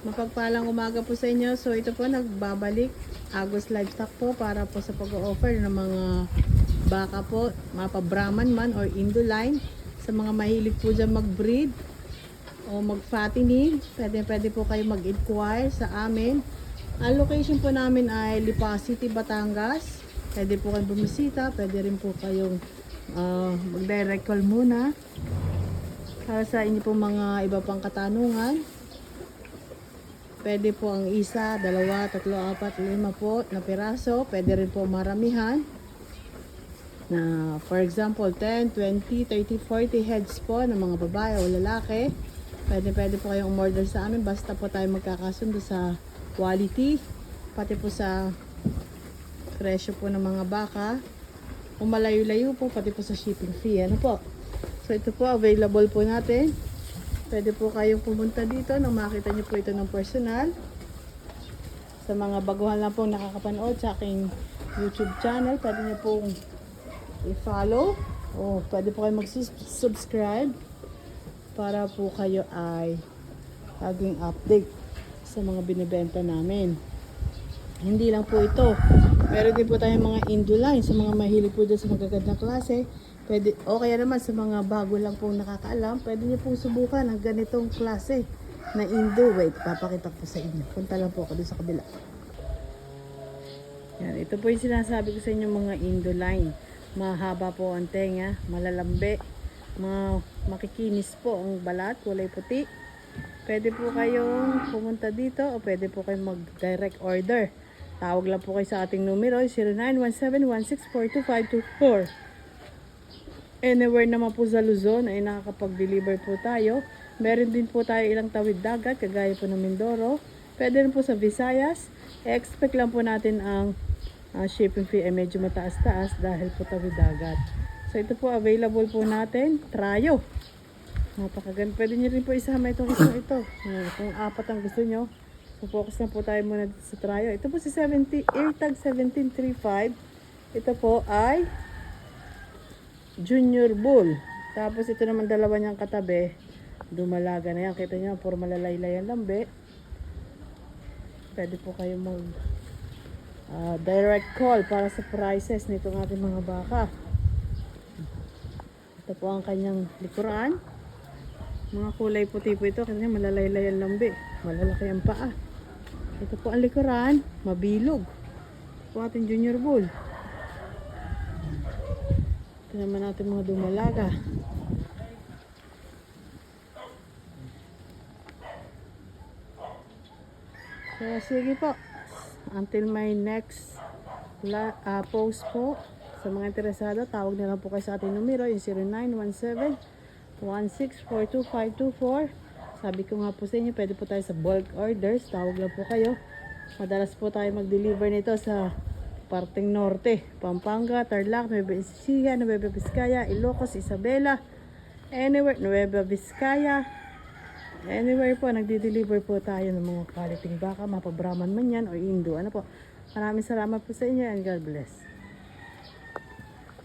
Mapagpalang umaga po sa inyo. So ito po nagbabalik Agos Livestock po para po sa pag-o-offer ng mga baka po, mapa Brahman man or Indoline. Sa mga mahilig po dyan mag-breed o mag-fattening, pwede po kayo mag-inquire sa amin. Ang location po namin ay Lipa City, Batangas. Pwede po kayong bumisita, pwede rin po kayong mag-direct call muna para sa inyo po mga iba pang katanungan. Pwede po ang isa, dalawa, tatlo, apat, lima po na piraso. Pwede rin po maramihan. Na for example, 10, 20, 30, 40 heads po ng mga babae o lalaki. Pwede po kayong umorder sa amin. Basta po tayo magkakasundo sa quality. Pati po sa presyo po ng mga baka. Kung malayo-layo po, pati po sa shipping fee. Ano po? So ito po, available po natin. Pwede po kayong pumunta dito nang makita nyo po ito ng personal. Sa mga baguhan lang pong nakakapanood sa aking YouTube channel, pwede nyo pong i-follow o pwede po kayo mag-subscribe para po kayo ay laging update sa mga binibenta namin. Hindi lang po ito. Meron din po tayong mga Indoline sa mga mahilig po dyan sa magagandang klase. Pwede, o kaya naman sa mga bago lang pong nakakaalam, pwede nyo pong subukan ang ganitong klase na Indo. Wait, papakita ko sa inyo. Punta lang po ako doon sa kabila. Yan, ito po yung sinasabi ko sa inyo mga Indoline. Mahaba po ang tenga, malalambe, makikinis po ang balat, kulay puti. Pwede po kayong pumunta dito o pwede po kayong mag-direct order. Tawag lang po kayo sa ating numero, 0917-1642524. Anywhere naman po sa Luzon ay nakakapag-deliver po tayo. Meron din po tayo ilang tawid dagat, kagaya po ng Mindoro. Pwede rin po sa Visayas. Expect lang po natin ang shipping fee ay medyo mataas-taas dahil po tawid dagat. So ito po, available po natin. Trayo. Napakaganda. Pwede nyo rin po isama itong isang ito. Kung apat ang gusto nyo. So focus na po tayo muna dito sa Trayo. Ito po si AirTag 1735. Ito po ay Junior Bull. Tapos ito naman dalawa niyang katabi. Dumalaga na yan. Kita nyo, puro malalaylay ang lambe. Pwede po kayo mag direct call para sa prices nitong ating mga baka. Ito po ang kanyang likuran. Mga kulay puti po ito. Kita nyo, malalaylay ang lambe. Malalaki ang paa. Ito po ang likuran. Mabilog. Ito po ating Junior Bull. Ito naman natin mga dumalaga. So, sige po. Until my next post po. Sa mga interesado, tawag na lang po kayo sa ating numero. Yung 0917-1642524. Sabi ko nga po sa inyo, pwede po tayo sa bulk orders. Tawag lang po kayo. Madalas po tayo mag-deliver nito sa parteng norte, Pampanga, Tarlac, Nueva Ecija, Nueva Vizcaya, Ilocos, Isabela, anywhere, Nueva Vizcaya, anywhere po, nagdi-deliver po tayo ng mga quality baka, mapa Brahman man yan o Indo. Ano po, maraming salamat po sa inyo and God bless.